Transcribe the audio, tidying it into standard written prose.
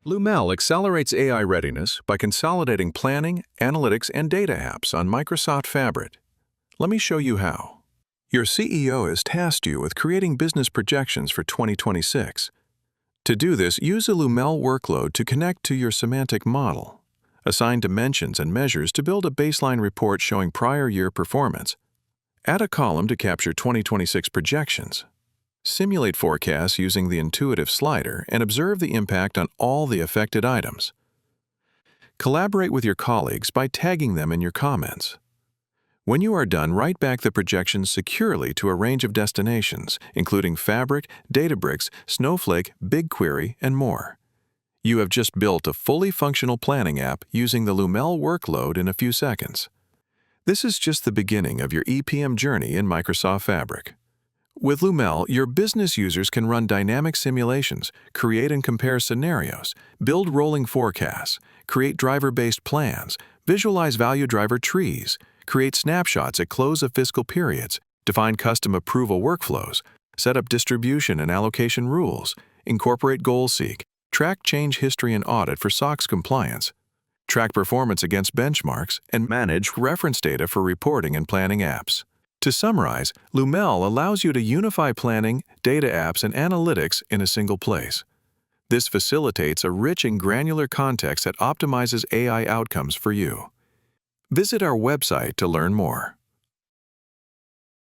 Lumel accelerates AI readiness by consolidating planning, analytics, and data apps on Microsoft Fabric. Let me show you how. Your CEO has tasked you with creating business projections for 2026. To do this, use a Lumel workload to connect to your semantic model. Assign dimensions and measures to build a baseline report showing prior year performance. Add a column to capture 2026 projections. Simulate forecasts using the intuitive slider and observe the impact on all the affected items. Collaborate with your colleagues by tagging them in your comments. When you are done, write back the projections securely to a range of destinations, including Fabric, Databricks, Snowflake, BigQuery, and more. You have just built a fully functional planning app using the Lumel workload in a few seconds. This is just the beginning of your EPM journey in Microsoft Fabric. With Lumel, your business users can run dynamic simulations, create and compare scenarios, build rolling forecasts, create driver-based plans, visualize value driver trees, create snapshots at close of fiscal periods, define custom approval workflows, set up distribution and allocation rules, incorporate goal-seek, track change history and audit for SOX compliance, track performance against benchmarks, and manage reference data for reporting and planning apps. To summarize, Lumel allows you to unify planning, data apps, and analytics in a single place. This facilitates a rich and granular context that optimizes AI outcomes for you. Visit our website to learn more.